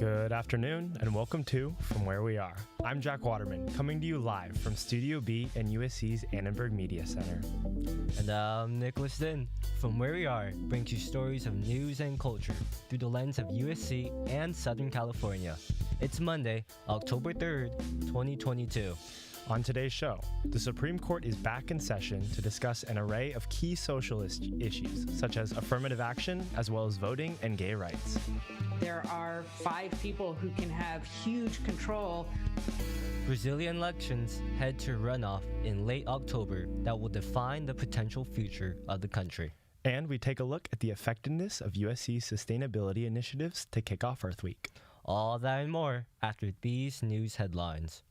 Good afternoon and welcome to From Where We Are. I'm Jack Waterman, coming to you live from Studio B in USC's Annenberg Media Center. And I'm Nicholas Din. From Where We Are brings you stories of news and culture through the lens of USC and Southern California. It's Monday, October 3rd, 2022. On today's show, the Supreme Court is back in session to discuss an array of key social issues, such as affirmative action, as well as voting and gay rights. There are 5 people who can have huge control. Brazilian elections head to runoff in late October that will define the potential future of the country. And we take a look at the effectiveness of USC's sustainability initiatives to kick off Earth Week. All that and more after these news headlines.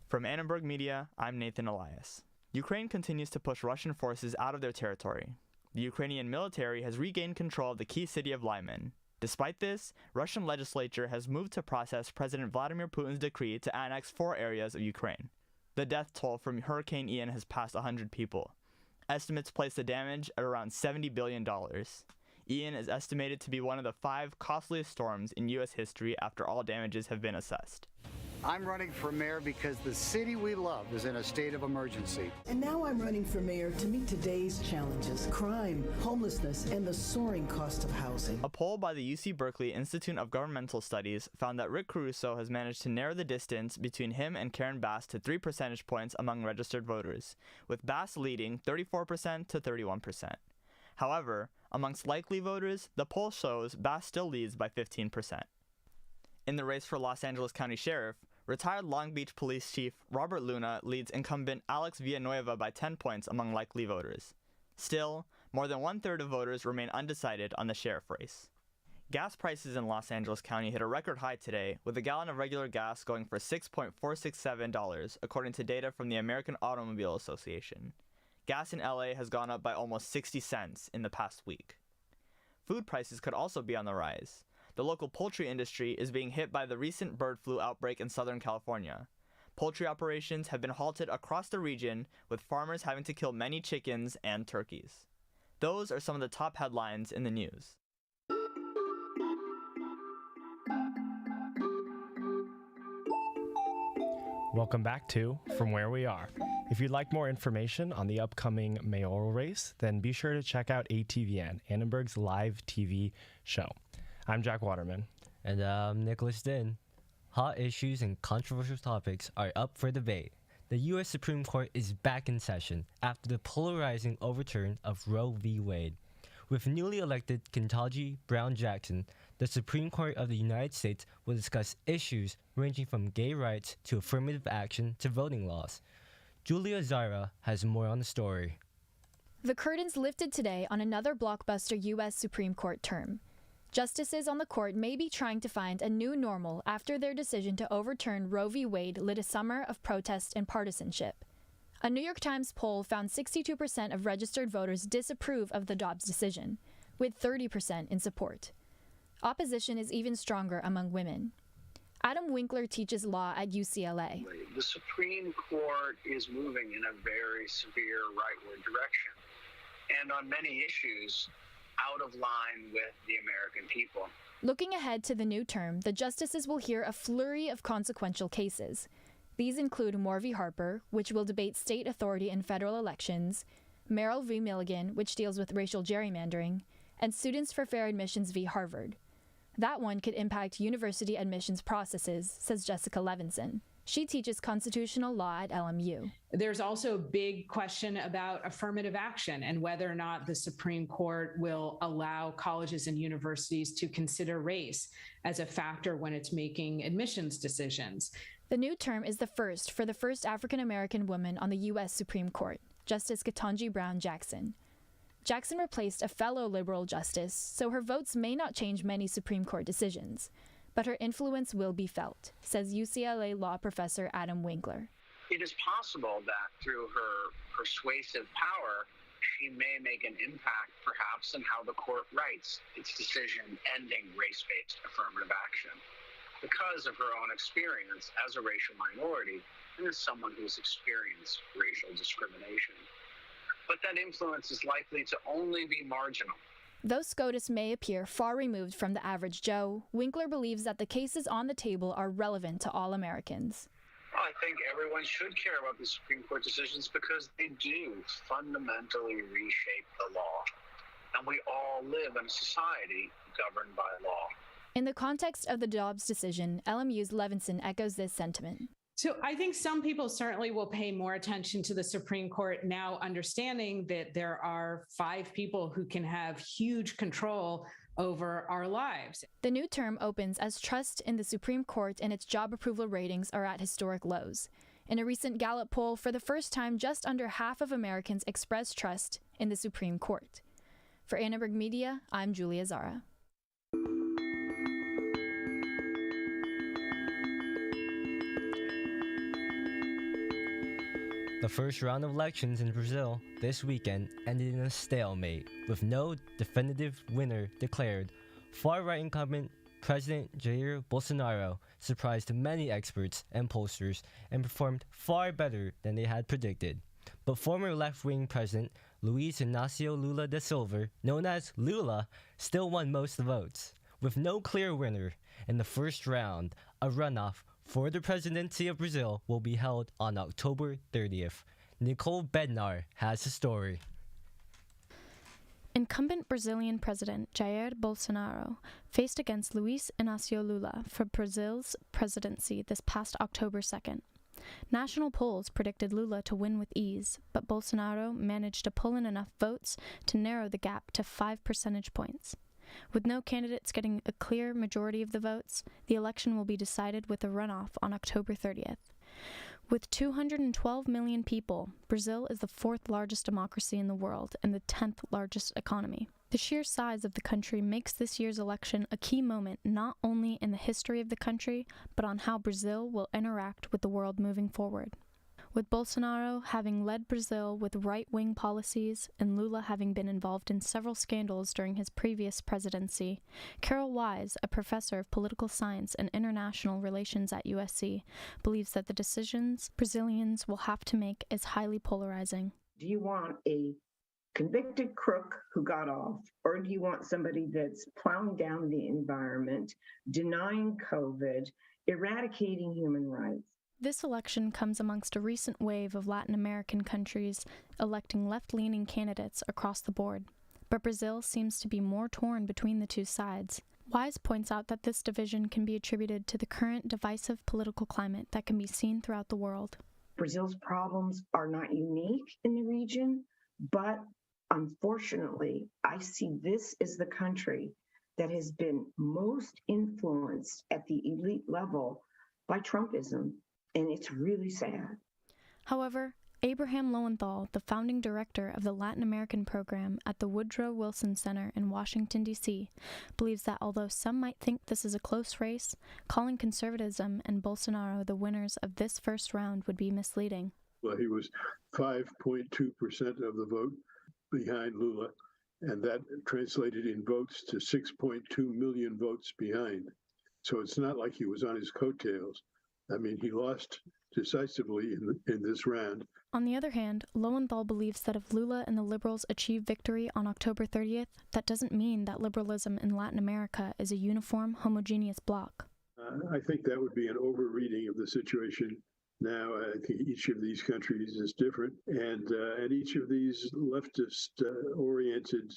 From Annenberg Media, I'm Nathan Elias. Ukraine continues to push Russian forces out of their territory. The Ukrainian military has regained control of the key city of Lyman. Despite this, Russian legislature has moved to process President Vladimir Putin's decree to annex 4 areas of Ukraine. The death toll from Hurricane Ian has passed 100 people. Estimates place the damage at around $70 billion. Ian is estimated to be one of the 5 costliest storms in U.S. history after all damages have been assessed. I'm running for mayor because the city we love is in a state of emergency. And now I'm running for mayor to meet today's challenges: crime, homelessness, and the soaring cost of housing. A poll by the UC Berkeley Institute of Governmental Studies found that Rick Caruso has managed to narrow the distance between him and Karen Bass to 3 percentage points among registered voters, with Bass leading 34% to 31%. However, amongst likely voters, the poll shows Bass still leads by 15%. In the race for Los Angeles County Sheriff, retired Long Beach Police Chief Robert Luna leads incumbent Alex Villanueva by 10 points among likely voters. Still, more than 1/3 of voters remain undecided on the sheriff race. Gas prices in Los Angeles County hit a record high today, with a gallon of regular gas going for $6.467, according to data from the American Automobile Association. Gas in LA has gone up by almost 60 cents in the past week. Food prices could also be on the rise. The local poultry industry is being hit by the recent bird flu outbreak in Southern California. Poultry operations have been halted across the region, with farmers having to kill many chickens and turkeys. Those are some of the top headlines in the news. Welcome back to From Where We Are. If you'd like more information on the upcoming mayoral race, then be sure to check out ATVN, Annenberg's live TV show. I'm Jack Waterman. And I'm Nicholas Din. Hot issues and controversial topics are up for debate. The U.S. Supreme Court is back in session after the polarizing overturn of Roe v. Wade. With newly elected Ketanji Brown Jackson, the Supreme Court of the United States will discuss issues ranging from gay rights to affirmative action to voting laws. Julia Zara has more on the story. The curtains lifted today on another blockbuster U.S. Supreme Court term. Justices on the court may be trying to find a new normal after their decision to overturn Roe v. Wade lit a summer of protest and partisanship. A New York Times poll found 62% of registered voters disapprove of the Dobbs decision, with 30% in support. Opposition is even stronger among women. Adam Winkler teaches law at UCLA. The Supreme Court is moving in a very severe rightward direction, and on many issues, out of line with the American people. Looking ahead to the new term, the justices will hear a flurry of consequential cases. These include Moore v. Harper, which will debate state authority in federal elections, Merrill v. Milligan, which deals with racial gerrymandering, and Students for Fair Admissions v. Harvard. That one could impact university admissions processes, says Jessica Levinson. She teaches constitutional law at LMU. There's also a big question about affirmative action and whether or not the Supreme Court will allow colleges and universities to consider race as a factor when it's making admissions decisions. The new term is the first for the first African-American woman on the U.S. Supreme Court, Justice Ketanji Brown Jackson. Jackson replaced a fellow liberal justice, so her votes may not change many Supreme Court decisions. But her influence will be felt, says UCLA law professor Adam Winkler. It is possible that through her persuasive power, she may make an impact, perhaps, in how the court writes its decision ending race-based affirmative action, because of her own experience as a racial minority and as someone who's experienced racial discrimination. But that influence is likely to only be marginal. Though SCOTUS may appear far removed from the average Joe, Winkler believes that the cases on the table are relevant to all Americans. I think everyone should care about the Supreme Court decisions because they do fundamentally reshape the law. And we all live in a society governed by law. In the context of the Dobbs decision, LMU's Levinson echoes this sentiment. So I think some people certainly will pay more attention to the Supreme Court now, understanding that there are 5 people who can have huge control over our lives. The new term opens as trust in the Supreme Court and its job approval ratings are at historic lows. In a recent Gallup poll, for the first time, just under half of Americans expressed trust in the Supreme Court. For Annenberg Media, I'm Julia Zara. The first round of elections in Brazil this weekend ended in a stalemate, with no definitive winner declared. Far-right incumbent President Jair Bolsonaro surprised many experts and pollsters and performed far better than they had predicted. But former left-wing President Luiz Inácio Lula da Silva, known as Lula, still won most of the votes. With no clear winner in the first round, a runoff for the presidency of Brazil will be held on October 30th. Nicole Bednar has the story. Incumbent Brazilian President Jair Bolsonaro faced against Luiz Inácio Lula for Brazil's presidency this past October 2nd. National polls predicted Lula to win with ease, but Bolsonaro managed to pull in enough votes to narrow the gap to 5 percentage points. With no candidates getting a clear majority of the votes, the election will be decided with a runoff on October 30th. With 212 million people, Brazil is the 4th largest democracy in the world and the 10th largest economy. The sheer size of the country makes this year's election a key moment not only in the history of the country, but on how Brazil will interact with the world moving forward. With Bolsonaro having led Brazil with right-wing policies and Lula having been involved in several scandals during his previous presidency, Carol Wise, a professor of political science and international relations at USC, believes that the decisions Brazilians will have to make is highly polarizing. Do you want a convicted crook who got off, or do you want somebody that's plowing down the environment, denying COVID, eradicating human rights? This election comes amongst a recent wave of Latin American countries electing left-leaning candidates across the board, but Brazil seems to be more torn between the two sides. Wise points out that this division can be attributed to the current divisive political climate that can be seen throughout the world. Brazil's problems are not unique in the region, but unfortunately, I see this as the country that has been most influenced at the elite level by Trumpism. And it's really sad. However, Abraham Lowenthal, the founding director of the Latin American program at the Woodrow Wilson Center in Washington, D.C., believes that although some might think this is a close race, calling conservatism and Bolsonaro the winners of this first round would be misleading. Well, he was 5.2% of the vote behind Lula, and that translated in votes to 6.2 million votes behind. So it's not like he was on his coattails. I mean, he lost decisively in this round. On the other hand, Lowenthal believes that if Lula and the Liberals achieve victory on October 30th, that doesn't mean that liberalism in Latin America is a uniform, homogeneous bloc. I think that would be an overreading of the situation now. I think each of these countries is different, and each of these leftist-oriented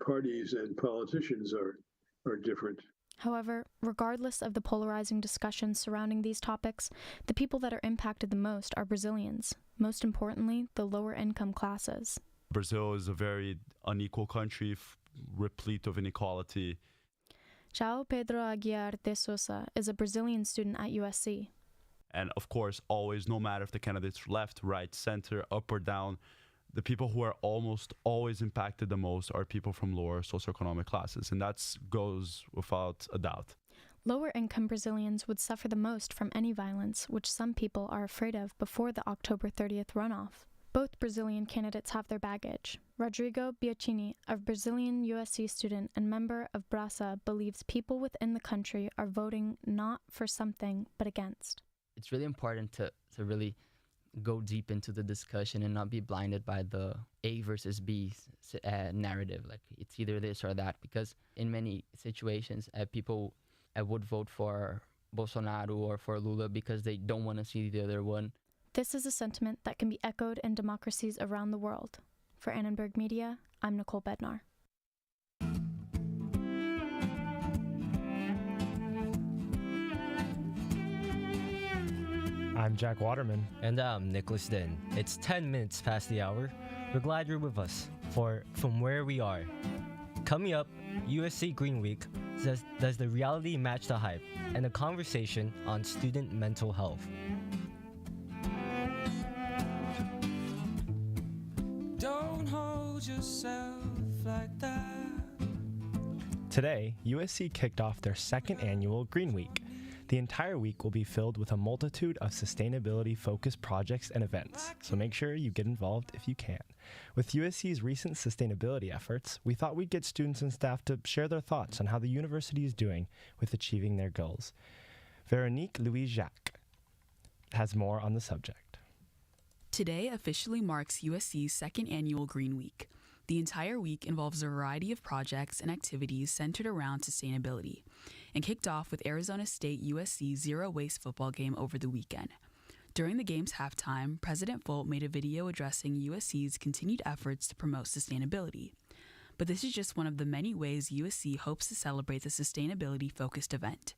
parties and politicians are different. However, regardless of the polarizing discussions surrounding these topics, the people that are impacted the most are Brazilians, most importantly, the lower income classes. Brazil is a very unequal country, replete of inequality. João Pedro Aguiar de Sousa is a Brazilian student at USC. And of course, always, no matter if the candidate's left, right, center, up or down, the people who are almost always impacted the most are people from lower socioeconomic classes, and that goes without a doubt. Lower income Brazilians would suffer the most from any violence, which some people are afraid of before the October 30th runoff. Both Brazilian candidates have their baggage. Rodrigo Biachini, a Brazilian USC student and member of Braça, believes people within the country are voting not for something, but against. It's really important to really go deep into the discussion and not be blinded by the A versus B narrative. Like it's either this or that, because in many situations, people would vote for Bolsonaro or for Lula because they don't want to see the other one. This is a sentiment that can be echoed in democracies around the world. For Annenberg Media, I'm Nicole Bednar. I'm Jack Waterman. And I'm Nicholas Den. It's 10 minutes past the hour. We're glad you're with us for From Where We Are. Coming up, USC Green Week, does the reality match the hype? And a conversation on student mental health. Don't hold yourself like that. Today, USC kicked off their second annual Green Week. The entire week will be filled with a multitude of sustainability-focused projects and events, so make sure you get involved if you can. With USC's recent sustainability efforts, we thought we'd get students and staff to share their thoughts on how the university is doing with achieving their goals. Veronique Louis-Jacques has more on the subject. Today officially marks USC's second annual Green Week. The entire week involves a variety of projects and activities centered around sustainability, and kicked off with Arizona State USC Zero Waste football game over the weekend. During the game's halftime, President Folt made a video addressing USC's continued efforts to promote sustainability. But this is just one of the many ways USC hopes to celebrate the sustainability-focused event,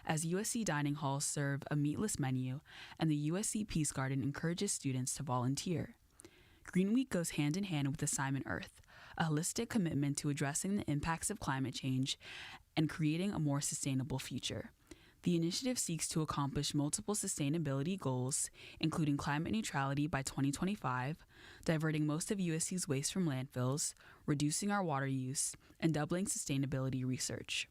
as USC dining halls serve a meatless menu and the USC Peace Garden encourages students to volunteer. Green Week goes hand in hand with Assignment Earth, a holistic commitment to addressing the impacts of climate change and creating a more sustainable future. The initiative seeks to accomplish multiple sustainability goals, including climate neutrality by 2025, diverting most of USC's waste from landfills, reducing our water use, and doubling sustainability research.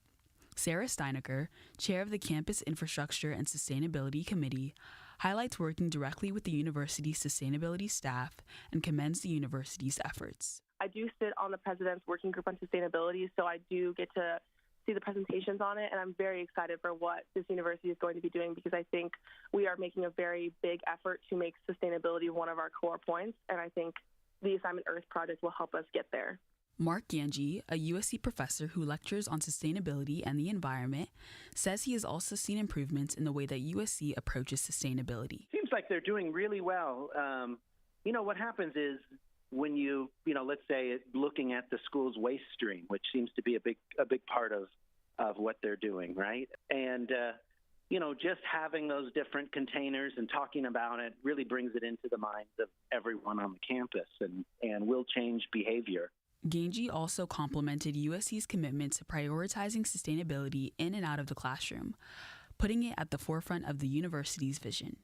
Sarah Steinecker, chair of the Campus Infrastructure and Sustainability Committee, highlights working directly with the university's sustainability staff and commends the university's efforts. I do sit on the president's working group on sustainability, so I do get to see the presentations on it, and I'm very excited for what this university is going to be doing, because I think we are making a very big effort to make sustainability one of our core points, and I think the Assignment Earth project will help us get there. Mark Ganji, a USC professor who lectures on sustainability and the environment, says he has also seen improvements in the way that USC approaches sustainability. Seems like they're doing really well. What happens is when let's say looking at the school's waste stream, which seems to be a big part of what they're doing, right? And just having those different containers and talking about it really brings it into the minds of everyone on the campus and will change behavior. Ganji also complimented USC's commitment to prioritizing sustainability in and out of the classroom, putting it at the forefront of the university's vision.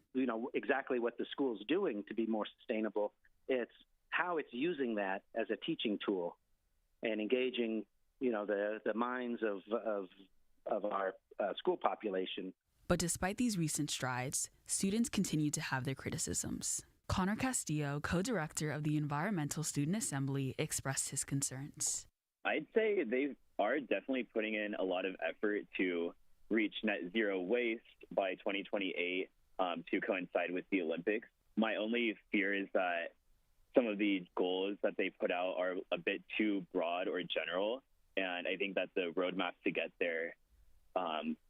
Exactly what the school's doing to be more sustainable. It's how it's using that as a teaching tool and engaging, the minds of our school population. But despite these recent strides, students continue to have their criticisms. Connor Castillo, co-director of the Environmental Student Assembly, expressed his concerns. I'd say they are definitely putting in a lot of effort to reach net zero waste by 2028 to coincide with the Olympics. My only fear is that some of the goals that they put out are a bit too broad or general, and I think that the roadmap to get there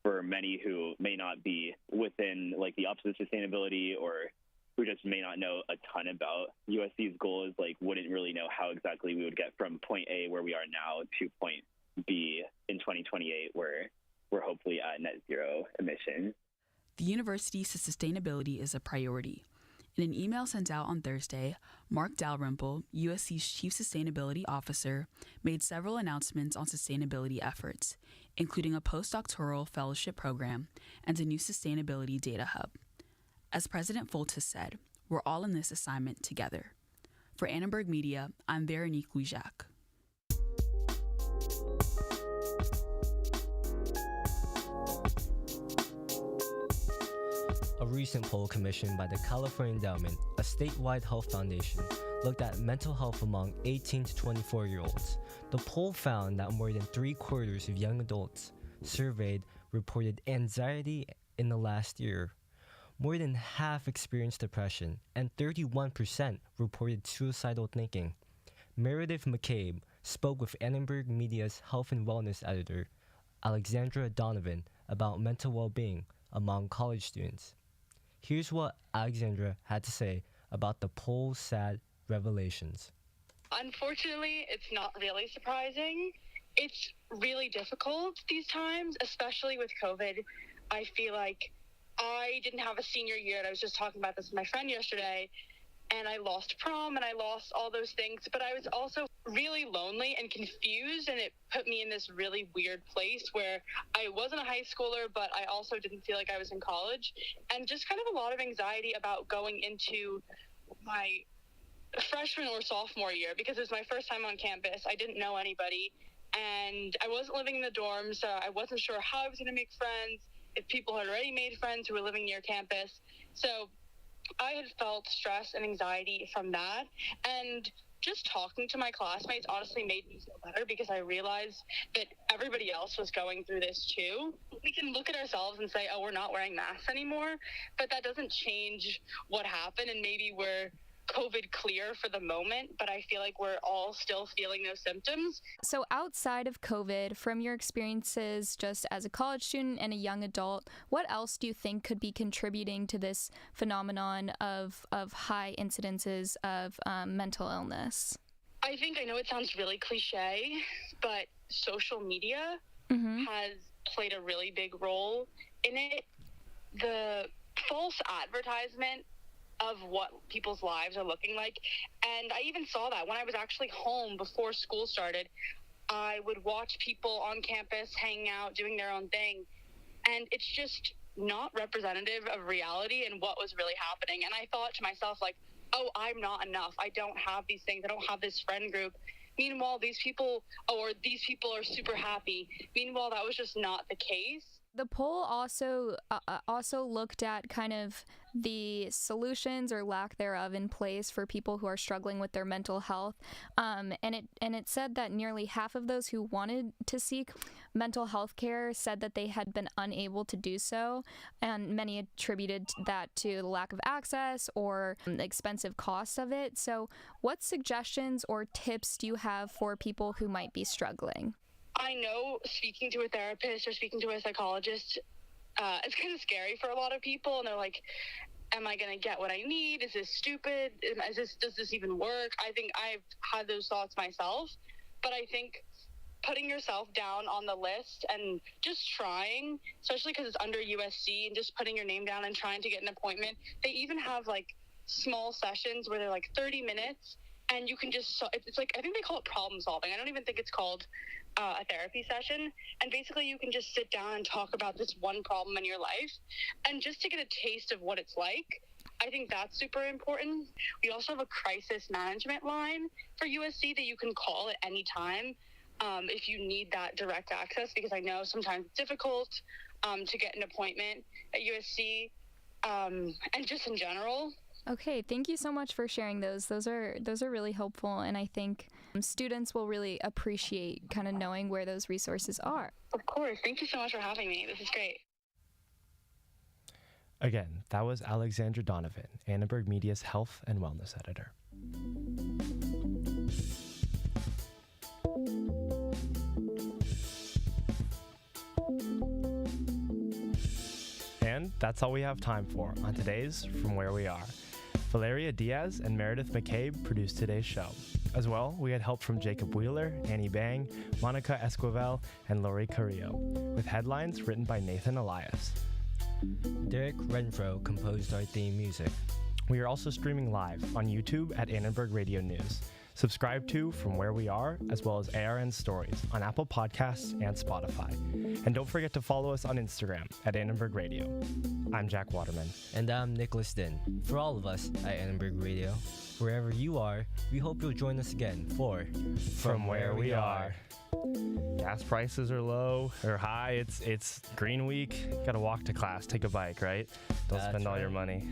for many who may not be within the opposite sustainability or who just may not know a ton about USC's goals, wouldn't really know how exactly we would get from point A, where we are now, to point B in 2028, where we're hopefully at net zero emissions. The university's sustainability is a priority. In an email sent out on Thursday, Mark Dalrymple, USC's Chief Sustainability Officer, made several announcements on sustainability efforts, including a postdoctoral fellowship program and a new sustainability data hub. As President Folt has said, we're all in this assignment together. For Annenberg Media, I'm Veronique Louis-Jacques. A recent poll commissioned by the California Endowment, a statewide health foundation, looked at mental health among 18 to 24-year-olds. The poll found that more than 3/4 of young adults surveyed reported anxiety in the last year. more than half experienced depression, and 31% reported suicidal thinking. Meredith McCabe spoke with Annenberg Media's health and wellness editor, Alexandra Donovan, about mental well-being among college students. Here's what Alexandra had to say about the poll's sad revelations. Unfortunately, it's not really surprising. It's really difficult these times, especially with COVID. I feel like I didn't have a senior year, and I was just talking about this with my friend yesterday, and I lost prom and I lost all those things, but I was also really lonely and confused, and it put me in this really weird place where I wasn't a high schooler, but I also didn't feel like I was in college, and just kind of a lot of anxiety about going into my freshman or sophomore year, because it was my first time on campus. I didn't know anybody, and I wasn't living in the dorms, so I wasn't sure how I was going to make friends, if people had already made friends who were living near campus. So I had felt stress and anxiety from that, and just talking to my classmates honestly made me feel better, because I realized that everybody else was going through this too. We can look at ourselves and say, oh, we're not wearing masks anymore, but that doesn't change what happened, and maybe we're COVID clear for the moment, but I feel like we're all still feeling those symptoms. So outside of COVID, from your experiences just as a college student and a young adult, what else do you think could be contributing to this phenomenon of high incidences of mental illness? I think, I know it sounds really cliche, but social media has played a really big role in it. The false advertisement of what people's lives are looking like. And I even saw that when I was actually home before school started. I would watch people on campus hanging out, doing their own thing. And it's just not representative of reality and what was really happening. And I thought to myself, like, oh, I'm not enough. I don't have these things. I don't have this friend group. Meanwhile, these people are super happy. Meanwhile, that was just not the case. The poll also looked at kind of the solutions or lack thereof in place for people who are struggling with their mental health, and it said that nearly half of those who wanted to seek mental health care said that they had been unable to do so, and many attributed that to the lack of access or the expensive cost of it. So, what suggestions or tips do you have for people who might be struggling? I know speaking to a therapist or speaking to a psychologist, it's kind of scary for a lot of people, and they're like, am I going to get what I need? Is this stupid? Does this even work? I think I've had those thoughts myself, but I think putting yourself down on the list and just trying, especially because it's under USC, and just putting your name down and trying to get an appointment. They even have like small sessions where they're like 30 minutes, and you can just, it's like, I think they call it problem solving. I don't even think it's called a therapy session. And basically you can just sit down and talk about this one problem in your life, and just to get a taste of what it's like. I think that's super important. We also have a crisis management line for USC that you can call at any time if you need that direct access, because I know sometimes it's difficult to get an appointment at USC and just in general. Okay, thank you so much for sharing those. Those are really helpful, and I think students will really appreciate kind of knowing where those resources are. Of course. Thank you so much for having me. This is great. Again, that was Alexandra Donovan, Annenberg Media's health and wellness editor. And that's all we have time for on today's From Where We Are. Valeria Diaz and Meredith McCabe produced today's show. As well, we had help from Jacob Wheeler, Annie Bang, Monica Esquivel, and Lori Carrillo, with headlines written by Nathan Elias. Derek Renfro composed our theme music. We are also streaming live on YouTube at Annenberg Radio News. Subscribe to From Where We Are, as well as ARN Stories on Apple Podcasts and Spotify. And don't forget to follow us on Instagram at Annenberg Radio. I'm Jack Waterman. And I'm Nicholas Din. For all of us at Annenberg Radio, wherever you are, we hope you'll join us again for From Where We Are. Gas prices are low or high. It's Green Week. Gotta walk to class, take a bike, right? Don't spend all your money.